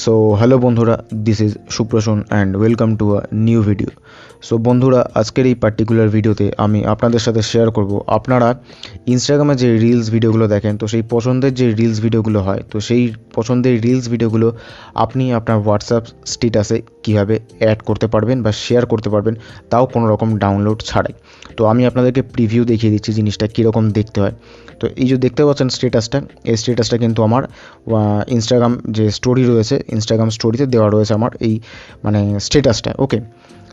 So hello বন্ধুরা, this is Suprasun and welcome to a new video. So বন্ধুরা, আজকের এই পার্টিকুলার ভিডিওতে আমি আপনাদের সাথে শেয়ার করব আপনারা ইনস্টাগ্রামে যে রিলস ভিডিওগুলো দেখেন, তো সেই পছন্দের যে রিলস ভিডিওগুলো হয়, তো সেই পছন্দের রিলস ভিডিওগুলো আপনি আপনার হোয়াটসঅ্যাপ স্ট্যাটাসে কীভাবে অ্যাড করতে পারবেন বা শেয়ার করতে পারবেন, তাও কোনো রকম ডাউনলোড ছাড়াই। তো আমি আপনাদেরকে প্রিভিউ দেখিয়ে দিচ্ছি জিনিসটা কীরকম দেখতে হয়। তো এই যে দেখতে পাচ্ছেন স্ট্যাটাসটা, এই স্ট্যাটাসটা কিন্তু আমার ইনস্টাগ্রাম যে স্টোরি রয়েছে, ইনস্টাগ্রাম স্টোরিতে দেওয়া রয়েছে আমার এই স্ট্যাটাসটা। ওকে,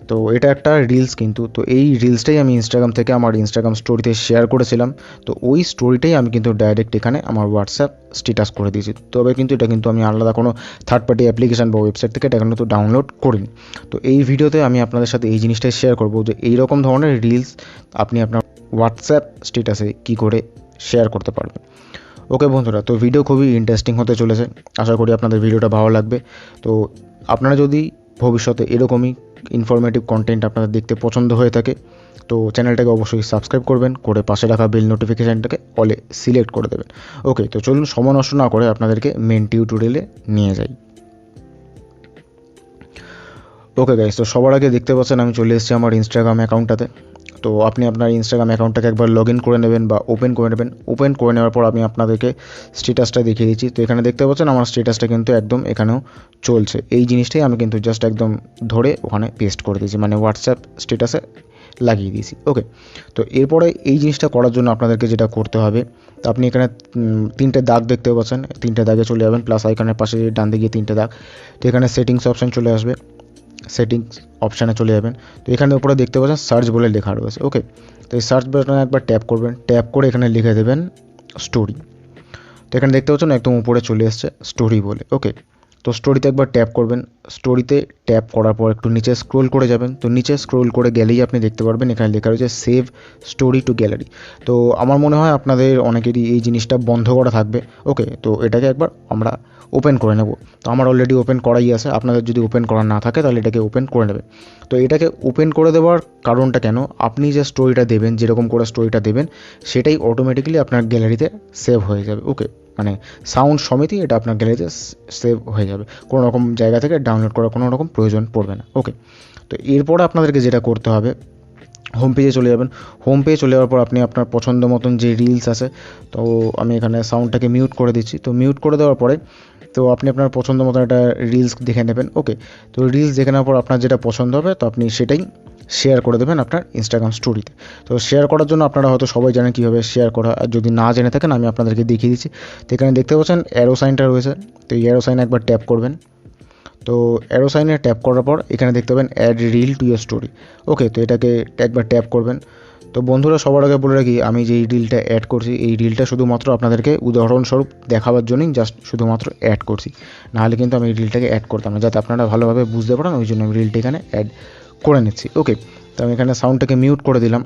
তো এটা একটা রিলস কিন্তু, তো এই রিলসটাই আমি ইনস্টাগ্রাম থেকে আমার ইনস্টাগ্রাম স্টোরিতে শেয়ার করেছিলাম। তো ওই স্টোরিটাই আমি কিন্তু ডাইরেক্ট এখানে আমার হোয়াটসঅ্যাপ স্ট্যাটাস করে দিয়েছি। তবে কিন্তু এটা কিন্তু আমি আলাদা কোনো থার্ড পার্টি অ্যাপ্লিকেশান বা ওয়েবসাইট থেকে এটা কিন্তু ডাউনলোড করিনি। তো এই ভিডিওতে আমি আপনাদের সাথে এই জিনিসটাই শেয়ার করবো যে এইরকম ধরনের রিলস আপনি আপনার হোয়াটসঅ্যাপ স্ট্যাটাসে কী করে শেয়ার করতে পারবেন। ওকে বন্ধুরা, তো ভিডিও খুবই ইন্টারেস্টিং হতে চলেছে, আশা করি আপনাদের ভিডিওটা ভালো লাগবে। তো আপনারা যদি ভবিষ্যতে এরকমই ইনফরমেটিভ কন্টেন্ট আপনাদের দেখতে পছন্দ হয়ে থাকে, তো চ্যানেলটাকে অবশ্যই সাবস্ক্রাইব করবেন, করে পাশে রাখা বেল নোটিফিকেশানটাকে অলে সিলেক্ট করে দেবেন। ওকে, তো চলুন সময় নষ্ট না করে আপনাদেরকে মেন টিউটোরিয়ালে নিয়ে যাই। ওকে গাইস, তো সবার আগে দেখতে পাচ্ছেন আমি চলে এসেছি আমার ইনস্টাগ্রাম অ্যাকাউন্টটাতে। তো আপনি আপনার ইনস্টাগ্রাম অ্যাকাউন্টটাকে একবার লগ ইন করে নেবেন বা ওপেন করে নেবেন। ওপেন করে নেওয়ার পর আমি আপনাদেরকে স্ট্যাটাসটা দেখিয়ে দিচ্ছি। তো এখানে দেখতে পাচ্ছেন আমার স্ট্যাটাসটা কিন্তু একদম এখানেও চলছে। এই জিনিসটাই আমি কিন্তু জাস্ট একদম ধরে ওখানে পেস্ট করে দিয়েছি, মানে হোয়াটসঅ্যাপ স্ট্যাটাসে লাগিয়ে দিয়েছি। ওকে, তো এরপরে এই জিনিসটা করার জন্য আপনাদেরকে যেটা করতে হবে, তো আপনি এখানে তিনটে দাগ দেখতে পাচ্ছেন, তিনটে দাগে চলে যাবেন, প্লাস আইকনের পাশে ডান দিকে তিনটে দাগ। তো এখানে সেটিংস অপশান চলে আসবে, সেটিংস অপশানে চলে যাবেন। তো এখানে উপরে দেখতে পাচ্ছেন সার্চ বলে লেখা রয়েছে। ওকে, তো এই সার্চ বাটনে একবার ট্যাপ করবেন, ট্যাপ করে এখানে লিখে দেবেন স্টোরি। তো এখানে দেখতে পাচ্ছেন একদম উপরে চলে এসছে স্টোরি বলে। ওকে, তো স্টোরিতে একবার ট্যাপ করবেন। স্টোরিতে ট্যাপ করার পর একটু নিচে স্ক্রোল করে যাবেন। তো নিচে স্ক্রোল করে গেলেই আপনি দেখতে পারবেন এখানে লেখা রয়েছে সেভ স্টোরি টু গ্যালারি। তো আমার মনে হয় আপনাদের অনেকেরই এই জিনিসটা বন্ধ করা থাকবে। ওকে, তো এটাকে একবার আমরা ওপেন করে নেব। তো আমার অলরেডি ওপেন করাই আছে, আপনাদের যদি ওপেন করা না থাকে তাহলে এটাকে ওপেন করে নেবে। তো এটাকে ওপেন করে দেওয়ার কারণটা কেন, আপনি যে স্টোরিটা দেবেন, যেরকম করে স্টোরিটা দেবেন, সেটাই অটোমেটিক্যালি আপনার গ্যালারিতে সেভ হয়ে যাবে। ওকে, মানে সাউন্ড সমেতই এটা আপনার গ্যালারিতে সেভ হয়ে যাবে, কোনো রকম জায়গা থেকে ডাউনলোড করার কোনো রকম প্রয়োজন পড়বে না। ওকে, তো এরপরে আপনাদেরকে যেটা করতে হবে, হোম পেজে চলে যাবেন। হোম পেজে চলে যাওয়ার পর আপনি আপনার পছন্দ মতন যে রিলস আছে, তো আমি এখানে সাউন্ডটাকে মিউট করে দিচ্ছি। তো মিউট করে দেওয়ার পরে তো আপনি আপনার পছন্দ মতন একটা রিলস দেখে নেবেন। ওকে, তো রিলস দেখে নেওয়ার পর আপনার যেটা পছন্দ হবে, তো আপনি সেটাই শেয়ার করে দেবেন আপনার ইনস্টাগ্রাম স্টোরিতে। তো শেয়ার করার জন্য আপনারা হয়তো সবাই জানেন কীভাবে শেয়ার করা, আর যদি না জেনে থাকেন আমি আপনাদেরকে দেখিয়ে দিচ্ছি। তো এখানে দেখতে পাচ্ছেন অ্যারো সাইনটা রয়েছে, তো এই অ্যারো সাইনে একবার ট্যাপ করবেন। তো অ্যারো সাইনে ট্যাপ করার পর এখানে দেখতে পাবেন add reel to your story. Okay, তো এটাকে একবার ট্যাপ করবেন। তো বন্ধুরা, সবার আগে বলে রাখি, আমি যে এই রিলটা অ্যাড করছি, এই রিলটা শুধুমাত্র আপনাদেরকে উদাহরণস্বরূপ দেখাবার জন্যই জাস্ট শুধুমাত্র অ্যাড করছি, নাহলে কিন্তু আমি এই রিলটাকে অ্যাড করতাম না, যাতে আপনারা ভালোভাবে বুঝতে পারেন, ওই জন্য আমি রিলটা এখানে অ্যাড করে নিচ্ছি। ওকে, তো আমি এখানে সাউন্ডটাকে মিউট করে দিলাম।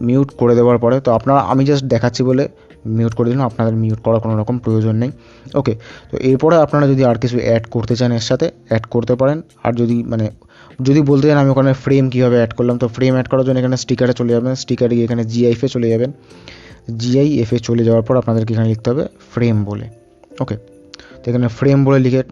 মিউট করে দেওয়ার পরে তো আমি জাস্ট দেখাচ্ছি বলে মিউট করে দিলাম, আপনাদের মিউট করার কোনো রকম প্রয়োজন নেই। ওকে, তো এরপরে আপনারা যদি আর কিছু অ্যাড করতে চান এর সাথে অ্যাড করতে পারেন। আর যদি বলতে চান আমি ওখানে ফ্রেম কীভাবে অ্যাড করলাম, তো ফ্রেম অ্যাড করার জন্য এখানে স্টিকারে চলে যাবেন, স্টিকারে গিয়ে এখানে জিআইএফে চলে যাবেন। জিআইএফে চলে যাওয়ার পর আপনাদেরকে এখানে লিখতে হবে ফ্রেম বলে। ওকে, তো এখানে ফ্রেম বলে লিখে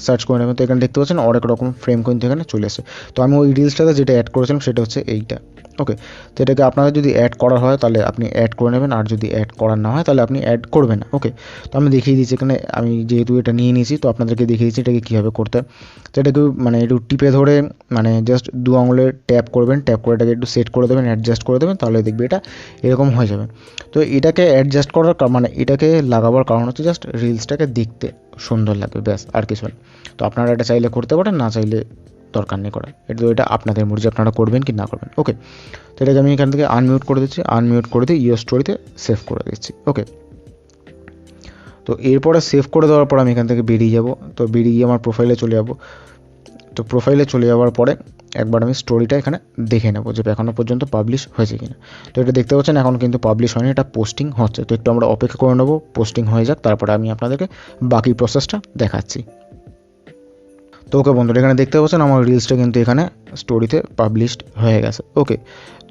সার্চ করে নেবেন। তো এখানে দেখতে পাচ্ছেন অনেক রকম ফ্রেম কিন্তু এখানে চলে আসে। তো আমি ওই রিলসটাতে যেটা অ্যাড করেছিলাম সেটা হচ্ছে এইটা। ওকে, তো এটাকে আপনাদের যদি অ্যাড করা হয় তাহলে আপনি অ্যাড করে নেবেন, আর যদি অ্যাড করার না হয় তাহলে আপনি অ্যাড করবেন না। ওকে, তো আমি দেখিয়ে দিচ্ছি এখানে, আমি যেহেতু এটা নিয়ে নিয়েছি তো আপনাদেরকে দেখিয়ে দিচ্ছি এটাকে কীভাবে করতে হয়। তো এটাকে একটু টিপে ধরে জাস্ট দু আঙুলে ট্যাপ করবেন, ট্যাপ করে এটাকে একটু সেট করে দেবেন, অ্যাডজাস্ট করে দেবেন, তাহলে দেখবে এটা এরকম হয়ে যাবে। তো এটাকে অ্যাডজাস্ট করার এটাকে লাগাবার কারণ হচ্ছে জাস্ট রিলসটাকে দেখতে সুন্দর লাগবে, ব্যাস, আর কিছু না। তো আপনারা এটা চাইলে করতে পারেন, না চাইলে দরকার নেই করার, এটা আপনাদের মর্জি, আপনারা করবেন কি না করবেন। ওকে, তো এটাকে আমি এখান থেকে আনমিউট করে দিচ্ছি, আনমিউট করে দিয়ে ইউর স্টোরিতে সেভ করে দিচ্ছি। ওকে, তো এরপরে সেভ করে দেওয়ার পর আমি এখান থেকে বেরিয়ে যাব। তো বেরিয়ে গিয়ে আমার প্রোফাইলে চলে যাব। তো প্রোফাইলে চলে যাওয়ার পরে একবার আমি স্টোরিটা এখানে দেখে নেবো যে এখনও পর্যন্ত পাবলিশ হয়েছে কিনা। তো এটা দেখতে পাচ্ছেন এখন কিন্তু পাবলিশ হয়নি, এটা পোস্টিং হচ্ছে। তো একটু আমরা অপেক্ষা করে নেবো পোস্টিং হয়ে যাক, তারপরে আমি আপনাদেরকে বাকি প্রসেসটা দেখাচ্ছি। তো ওকে বন্ধুরা, এখানে দেখতে পাচ্ছেন আমার রিলসটা কিন্তু এখানে স্টোরিতে পাবলিশড হয়ে গেছে। ওকে,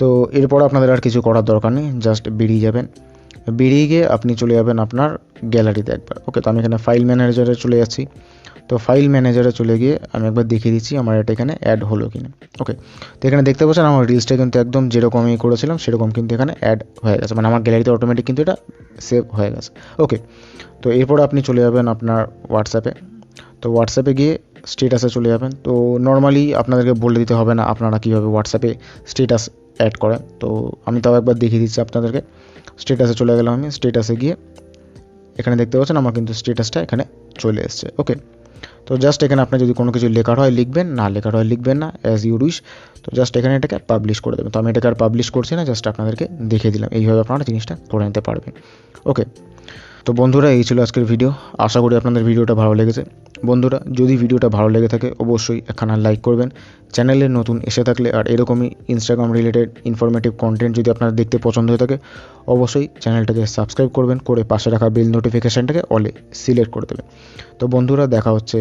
তো এরপর আপনাদের আর কিছু করার দরকার নেই, জাস্ট বেরিয়ে যাবেন। বেরিয়ে গিয়ে আপনি চলে যাবেন আপনার গ্যালারিতে একবার। ওকে, তো আমি এখানে ফাইল ম্যানেজারে চলে যাচ্ছি। তো ফাইল ম্যানেজারে চলে গিয়ে আমি একবার দেখিয়ে দিচ্ছি আমার এটা এখানে অ্যাড হলো কিনা। ওকে, তো এখানে দেখতে পাচ্ছেন আমার রিলসটা কিন্তু একদম যেরকম আমি করেছিলাম সেরকম কিন্তু এখানে অ্যাড হয়ে গেছে, মানে আমার গ্যালারিতে অটোমেটিক কিন্তু এটা সেভ হয়ে গেছে। ওকে, তো এরপর আপনি চলে যাবেন আপনার হোয়াটসঅ্যাপে। তো হোয়াটসঅ্যাপে গিয়ে স্টেটাসে চলে যাবেন। তো নর্মালি আপনাদেরকে বলে দিতে হবে না আপনারা কীভাবে হোয়াটসঅ্যাপে স্টেটাস অ্যাড করেন, তো আমি তাও একবার দেখিয়ে দিচ্ছি আপনাদেরকে। স্টেটাসে চলে গেলাম আমি। স্টেটাসে গিয়ে এখানে দেখতে পাচ্ছেন আমার কিন্তু স্টেটাসটা এখানে চলে এসছে। ওকে, তো জাস্ট এখানে আপনার যদি কোনো কিছু লেখার হয় লিখবেন, না লেখার হয় লিখবেন না, অ্যাজ ইউ উইশ। তো জাস্ট এখানে এটাকে পাবলিশ করে দেবেন। তো আমি এটাকে আর পাবলিশ করছি না, জাস্ট আপনাদেরকে দেখিয়ে দিলাম এইভাবে আপনারা জিনিসটা করে নিতে পারবেন। ওকে, তো বন্ধুরা এই ছিল আজকের ভিডিও। আশা করি আপনাদের ভিডিওটা ভালো লেগেছে। বন্ধুরা যদি ভিডিওটা ভালো লেগে থাকে অবশ্যই একখানা লাইক করবেন। চ্যানেলে নতুন এসে থাকলে আর এরকমই ইনস্টাগ্রাম রিলেটেড ইনফরমেটিভ কন্টেন্ট যদি আপনার দেখতে পছন্দ হয়ে থাকে অবশ্যই চ্যানেলটাকে সাবস্ক্রাইব করবেন, করে পাশে রাখা বেল নোটিফিকেশানটাকে অলে সিলেক্ট করে দেবেন। তো বন্ধুরা দেখা হচ্ছে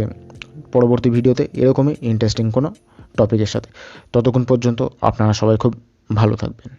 পরবর্তী ভিডিওতে এরকমই ইন্টারেস্টিং কোনো টপিকের সাথে। ততক্ষণ পর্যন্ত আপনারা সবাই খুব ভালো থাকবেন।